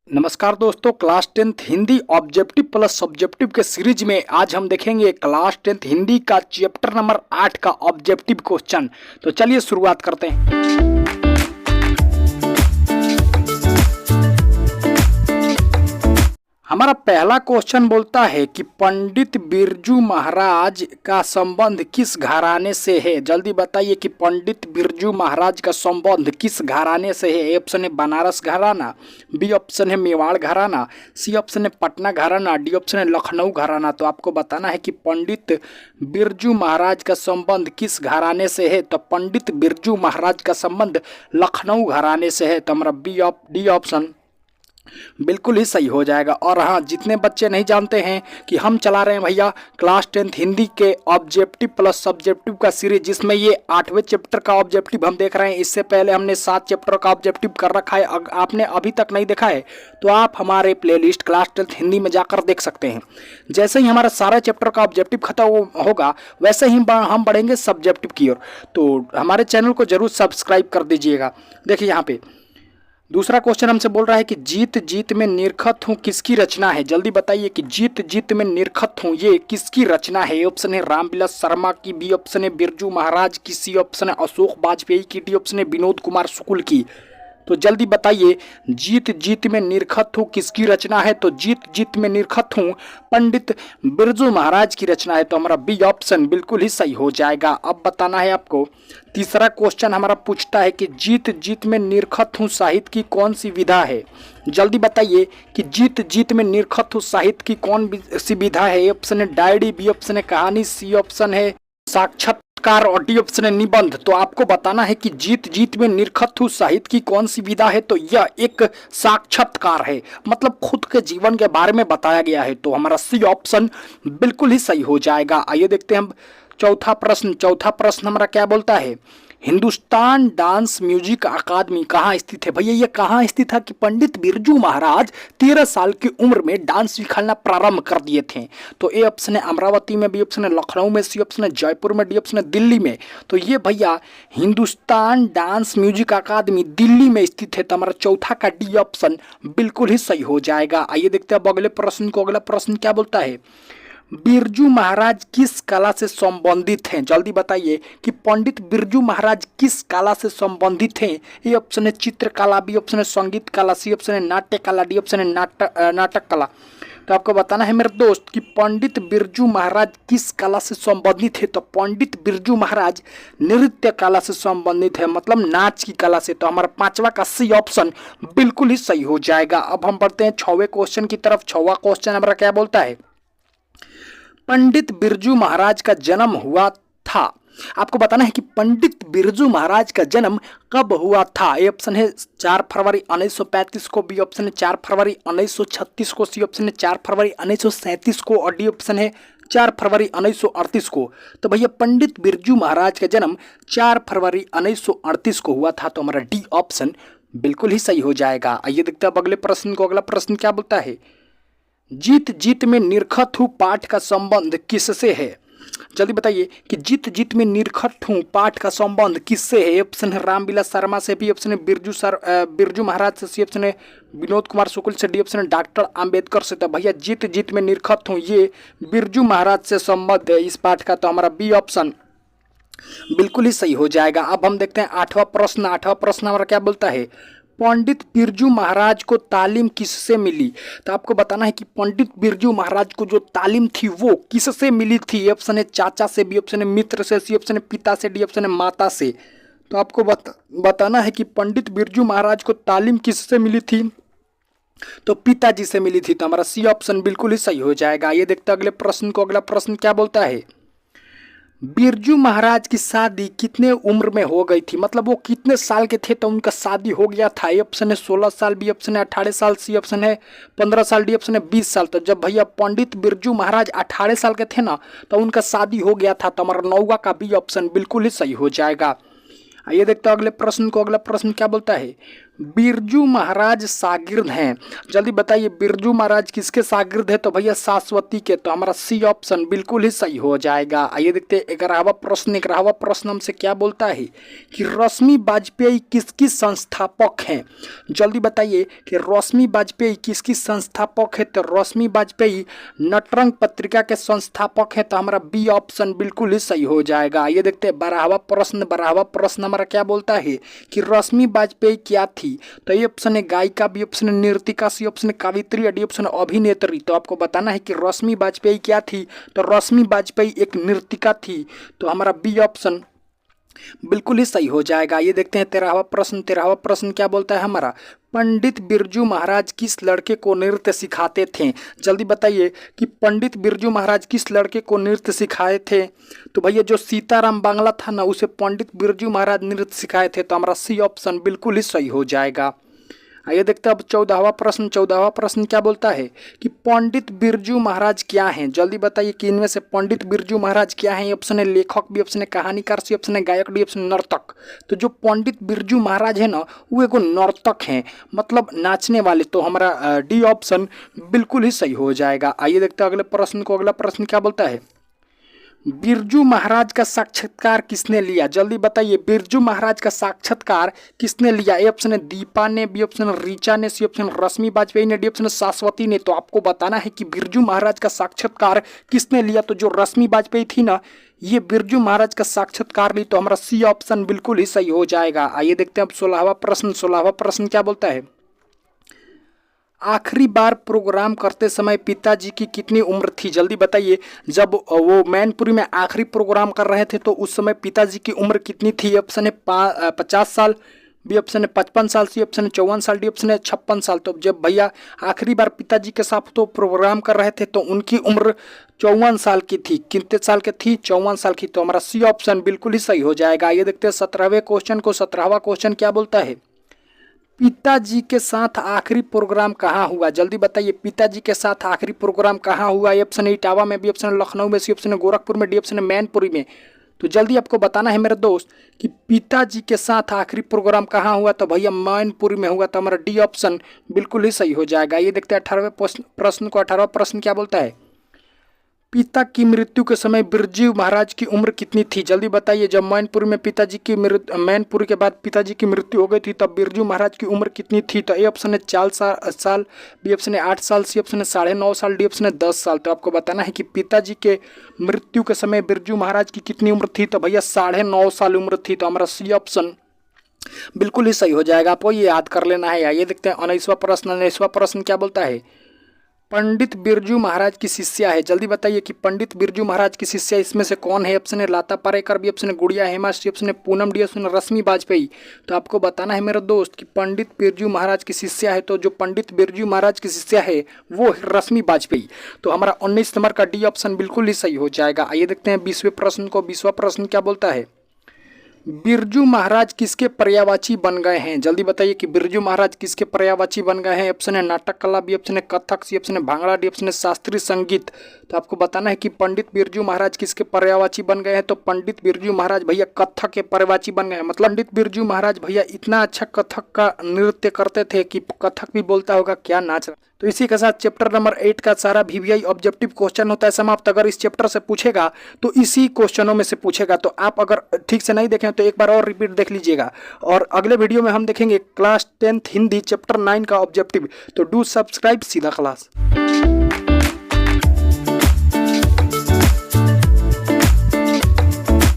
नमस्कार दोस्तों, class 10th Hindi objective plus subjective के सीरीज में आज हम देखेंगे क्लास 10th हिंदी का चैप्टर नंबर 8 का ऑब्जेक्टिव क्वेश्चन। तो चलिए शुरुआत करते हैं। हमारा पहला क्वेश्चन बोलता है कि पंडित बिरजू महाराज का संबंध किस घराने से है। जल्दी बताइए कि पंडित बिरजू महाराज का संबंध किस घराने से है। ए ऑप्शन है बनारस घराना, बी ऑप्शन है मेवाड़ घराना, सी ऑप्शन है पटना घराना, डी ऑप्शन है लखनऊ घराना। तो आपको बताना है कि पंडित बिरजू महाराज का संबंध किस घराने से है। तो पंडित बिरजू महाराज का संबंध लखनऊ घराने से है। तो हमारा डी ऑप्शन बिल्कुल ही सही हो जाएगा। और हाँ, जितने बच्चे नहीं जानते हैं कि हम चला रहे हैं भैया क्लास 10th हिंदी के ऑब्जेक्टिव प्लस सब्जेक्टिव का सीरीज, जिसमें ये 8वें चैप्टर का ऑब्जेक्टिव हम देख रहे हैं। इससे पहले हमने 7 चैप्टर का ऑब्जेक्टिव कर रखा है। आपने अभी तक नहीं देखा है तो आप हमारे प्लेलिस्ट क्लास 10th हिंदी में जाकर देख सकते हैं। जैसे ही हमारा सारा चैप्टर का ऑब्जेक्टिव खत्म होगा वैसे ही हम बढ़ेंगे सब्जेक्टिव की ओर। तो हमारे चैनल को जरूर सब्सक्राइब कर दीजिएगा। देखिए यहाँ पे दूसरा क्वेश्चन हमसे बोल रहा है कि जीत जीत में निरखत हूँ किसकी रचना है। जल्दी बताइए कि जीत जीत में निरखत हूँ ये किसकी रचना है। ए ऑप्शन है रामविलास शर्मा की, बी ऑप्शन है बिरजू महाराज की, सी ऑप्शन है अशोक वाजपेयी की, डी ऑप्शन है विनोद कुमार शुक्ल की। तो जल्दी बताइए जीत जीत में निरखत हूँ किसकी रचना है। तो जीत जीत में निरखत हूँ पंडित बिरजू महाराज की रचना है। तो हमारा बी ऑप्शन बिल्कुल ही सही हो जाएगा। अब बताना है आपको, तीसरा क्वेश्चन हमारा पूछता है कि जीत जीत में निरखत हूँ साहित्य की कौन सी विधा है। जल्दी बताइए कि जीत जीत में निरखत हूँ साहित्य की कौन सी विधा है। ए ऑप्शन है डायरी, बी ऑप्शन है कहानी, सी ऑप्शन है साक्षात्कार और डी ऑप्शन है निबंध। तो आपको बताना है कि जीत जीत में निरखत हूँ साहित्य की कौन सी विधा है। तो यह एक साक्षात्कार है, मतलब खुद के जीवन के बारे में बताया गया है। तो हमारा सी ऑप्शन बिल्कुल ही सही हो जाएगा। आइए देखते हैं हम चौथा प्रश्न हमारा क्या बोलता है। हिंदुस्तान डांस म्यूजिक अकादमी कहाँ स्थित है। भैया ये कहाँ स्थित है कि पंडित बिरजू महाराज 13 साल की उम्र में डांस सिखाना प्रारंभ कर दिए थे। तो ए ऑप्शन है अमरावती में, बी ऑप्शन है लखनऊ में, सी ऑप्शन है जयपुर में, डी ऑप्शन है दिल्ली में। तो ये भैया हिंदुस्तान डांस म्यूजिक अकादमी दिल्ली में स्थित है। तो हमारा चौथा का डी ऑप्शन बिल्कुल ही सही हो जाएगा। आइए देखते हैं अब अगले प्रश्न को। अगला प्रश्न क्या बोलता है, बिरजू महाराज किस कला से संबंधित हैं। जल्दी बताइए कि पंडित बिरजू महाराज किस कला से संबंधित हैं। ए ऑप्शन है चित्रकला, बी ऑप्शन है संगीत कला, सी ऑप्शन है नाट्य कला, डी ऑप्शन है नाटक कला। तो आपको बताना है मेरे दोस्त कि पंडित बिरजू महाराज किस कला से संबंधित है। तो पंडित बिरजू महाराज नृत्य कला से संबंधित है, मतलब नाच की कला से। तो हमारा पांचवा का सी ऑप्शन बिल्कुल ही सही हो जाएगा। अब हम बढ़ते हैं 6वें क्वेश्चन की तरफ। 6वां क्वेश्चन हमारा क्या बोलता है, पंडित बिरजू महाराज का जन्म हुआ था। आपको बताना है कि पंडित बिरजू महाराज का जन्म कब हुआ था। ए ऑप्शन है 4 फरवरी 1935 को, बी ऑप्शन है 4 फरवरी 1936 को, सी ऑप्शन है 4 फरवरी 1937 को और डी ऑप्शन है 4 फरवरी 1938 को। तो भैया पंडित बिरजू महाराज का जन्म 4 फरवरी 1938 को हुआ था। तो हमारा डी ऑप्शन बिल्कुल ही सही हो जाएगा। आइए देखते हैं अब अगले प्रश्न को। अगला प्रश्न क्या बोलता है, जीत जीत में निरखत हूँ पाठ का संबंध किससे है। जल्दी बताइए कि जीत जीत में निरखत हूँ पाठ का संबंध किससे है। ऑप्शन है रामविलास शर्मा से, बी ऑप्शन है बिरजू महाराज से, सी ऑप्शन है विनोद कुमार शुक्ल से, डी ऑप्शन है डॉक्टर अंबेडकर से। तो भैया जीत जीत में निरखत हूँ ये बिरजू महाराज से संबंध है इस पाठ का। तो हमारा बी ऑप्शन बिल्कुल ही सही हो जाएगा। अब हम देखते हैं 8वां प्रश्न। 8वां प्रश्न हमारा क्या बोलता है, पंडित बिरजू महाराज को तालीम किससे मिली। तो आपको बताना है कि पंडित बिरजू महाराज को जो तालीम थी वो किससे मिली थी। ऑप्शन है चाचा से, बी ऑप्शन है मित्र से, सी ऑप्शन है पिता से, डी ऑप्शन है माता से। तो आपको बताना है कि पंडित बिरजू महाराज को तालीम किससे मिली थी। तो पिताजी से मिली थी। तो हमारा सी ऑप्शन बिल्कुल ही सही हो जाएगा। ये देखते हैं अगले प्रश्न को। अगला प्रश्न क्या बोलता है, बिरजू महाराज की शादी कितने उम्र में हो गई थी, मतलब वो कितने साल के थे तो उनका शादी हो गया था। ए ऑप्शन है 16 साल, बी ऑप्शन है 18 साल, सी ऑप्शन है 15 साल, डी ऑप्शन है 20 साल। तो जब भैया पंडित बिरजू महाराज 18 साल के थे ना तो उनका शादी हो गया था। तो हमारा 9वां का बी ऑप्शन बिल्कुल ही सही हो जाएगा। आइए देखते हैं अगले प्रश्न को। अगला प्रश्न क्या बोलता है, बिरजू महाराज शागिर्द हैं, जल्दी बताइए बिरजू महाराज किसके शागिर्द है? तो भैया शाश्वती के। तो हमारा सी ऑप्शन बिल्कुल ही सही हो जाएगा। आइए देखते हैं 11वां प्रश्न। 11वां प्रश्न हमसे क्या बोलता है कि रश्मि वाजपेयी किसकी संस्थापक हैं? जल्दी बताइए कि रश्मि वाजपेयी किसकी संस्थापक है? तो रश्मि वाजपेयी नटरंग पत्रिका के संस्थापक है। तो हमारा बी ऑप्शन बिल्कुल ही सही हो जाएगा। आइए देखते हैं 12वां प्रश्न। 12वां प्रश्न हमारा क्या बोलता है कि रश्मि वाजपेयी क्या थी? तो ये ऑप्शन है गायिका, बी ऑप्शन है नर्तिका, सी ऑप्शन है कवित्री, डी ऑप्शन है अभिनेत्री। तो आपको बताना है कि रश्मि वाजपेयी क्या थी? तो रश्मि वाजपेयी एक नर्तिका थी। तो हमारा बी ऑप्शन बिल्कुल ही सही हो जाएगा। ये देखते हैं 13वां प्रश्न। 13वां प्रश्न क्या बोलता है हमारा? पंडित बिरजू महाराज किस लड़के को नृत्य सिखाते थे? जल्दी बताइए कि पंडित बिरजू महाराज किस लड़के को नृत्य सिखाए थे? तो भैया जो सीताराम बांग्ला था ना, उसे पंडित बिरजू महाराज नृत्य सिखाए थे। तो हमारा सी ऑप्शन बिल्कुल ही सही हो जाएगा। आइए देखते हैं अब 14वां प्रश्न। 14वां प्रश्न क्या बोलता है कि पंडित बिरजू महाराज क्या हैं? जल्दी बताइए कि इनमें से पंडित बिरजू महाराज क्या हैं? ऑप्शन है लेखक, बी ऑप्शन है कहानीकार, सी ऑप्शन है गायक, डी ऑप्शन नर्तक। तो जो पंडित बिरजू महाराज है ना, वो एगो नर्तक हैं, मतलब नाचने वाले। तो हमारा डी ऑप्शन बिल्कुल ही सही हो जाएगा। आइए देखते हैं अगले प्रश्न को। अगला प्रश्न क्या बोलता है? बिरजू महाराज का साक्षात्कार किसने लिया? जल्दी बताइए बिरजू महाराज का साक्षात्कार किसने लिया? ए ऑप्शन है दीपा ने, बी ऑप्शन है ऋचा ने, सी ऑप्शन रश्मि वाजपेयी ने, डी ऑप्शन है शाश्वती ने। तो आपको बताना है कि बिरजू महाराज का साक्षात्कार किसने लिया? तो जो रश्मि वाजपेयी थी ना, ये बिरजू महाराज का साक्षात्कार ली। तो हमारा सी ऑप्शन बिल्कुल ही सही हो जाएगा। आइए देखते हैं अब 16वां प्रश्न। 16वां प्रश्न क्या बोलता है? आखिरी बार प्रोग्राम करते समय पिताजी की कितनी उम्र थी? जल्दी बताइए। जब वो मैनपुरी में आखिरी प्रोग्राम कर रहे थे तो उस समय पिताजी की उम्र कितनी थी? ऑप्शन है 50 साल, बी ऑप्शन है 55 साल, सी ऑप्शन है 54 साल, डी ऑप्शन है 56 साल। तो जब भैया आखिरी बार पिताजी के साथ तो प्रोग्राम कर रहे थे तो उनकी उम्र 54 साल की थी। कितने साल की थी? 54 साल की। तो हमारा सी ऑप्शन बिल्कुल ही सही हो जाएगा। ये देखते हैं 17वें क्वेश्चन को। 17वां क्वेश्चन क्या बोलता है? पिताजी के साथ आखिरी प्रोग्राम कहाँ हुआ? जल्दी बताइए पिताजी के साथ आखिरी प्रोग्राम कहाँ हुआ? ए ऑप्शन है इटावा में, बी ऑप्शन है लखनऊ में, सी ऑप्शन है गोरखपुर में, डी ऑप्शन है मैनपुरी में। तो जल्दी आपको बताना है मेरे दोस्त कि पिताजी के साथ आखिरी प्रोग्राम कहाँ हुआ? तो भैया मैनपुरी में हुआ। तो हमारा डी ऑप्शन बिल्कुल ही सही हो जाएगा। ये देखते हैं 18वें प्रश्न को। 18वां प्रश्न क्या बोलता है? पिता की मृत्यु के समय बिरजू महाराज की उम्र कितनी थी? जल्दी बताइए। जब मैनपुरी में पिताजी की मैनपुरी के बाद पिताजी की मृत्यु हो गई थी तब बिरजू महाराज की उम्र कितनी थी? तो ए ऑप्शन है 4 साल, बी ऑप्शन है 8 साल, सी ऑप्शन है 9.5 साल, डी ऑप्शन है 10 साल। तो आपको बताना है कि पिताजी के मृत्यु के समय बिरजू महाराज की कितनी उम्र थी? तो भैया 9.5 साल उम्र थी। तो हमारा सी ऑप्शन बिल्कुल ही सही हो जाएगा। आपको ये याद कर लेना है। आइए देखते हैं 19वां प्रश्न। 19वां प्रश्न क्या बोलता है? पंडित बिरजू महाराज की शिष्या है। जल्दी बताइए कि पंडित बिरजू महाराज की शिष्या इसमें से कौन है? ऑप्शन है लाता पारेकर, बी ऑप्शन है गुड़िया हेमा, सी ऑप्शन है पूनम, डी ऑप्शन है रश्मि वाजपेयी। तो आपको बताना है मेरे दोस्त कि पंडित बिरजू महाराज की शिष्या है। तो जो पंडित बिरजू महाराज की शिष्या है वो है रश्मि वाजपेयी। तो हमारा 19 नंबर का डी ऑप्शन बिल्कुल ही सही हो जाएगा। आइए देखते हैं 20वें प्रश्न को। 20वां प्रश्न क्या बोलता है? बिरजू महाराज किसके पर्यायवाची बन गए हैं? जल्दी बताइए कि बिरजू महाराज किसके पर्यायवाची बन गए हैं? ऑप्शन है नाटक कला, बी ऑप्शन है कथक, सी ऑप्शन है भांगड़ा, डी ऑप्शन है शास्त्रीय संगीत। तो आपको बताना है कि पंडित बिरजू महाराज किसके पर्यायवाची बन गए हैं? तो पंडित बिरजू महाराज भैया कथक के पर्यायवाची बन गए हैं। मतलब पंडित बिरजू महाराज भैया इतना अच्छा कथक का नृत्य करते थे कि कथक भी बोलता होगा क्या नाच। तो इसी के साथ चैप्टर नंबर 8 का सारा VVI ऑब्जेक्टिव क्वेश्चन होता है समाप्त। अगर इस चैप्टर से पूछेगा तो इसी क्वेश्चनों में से पूछेगा। तो आप अगर ठीक से नहीं देखें तो एक बार और रिपीट देख लीजिएगा। और अगले वीडियो में हम देखेंगे क्लास 10th हिंदी चैप्टर 9 का ऑब्जेक्टिव। तो डू सब्सक्राइब सीधा क्लास।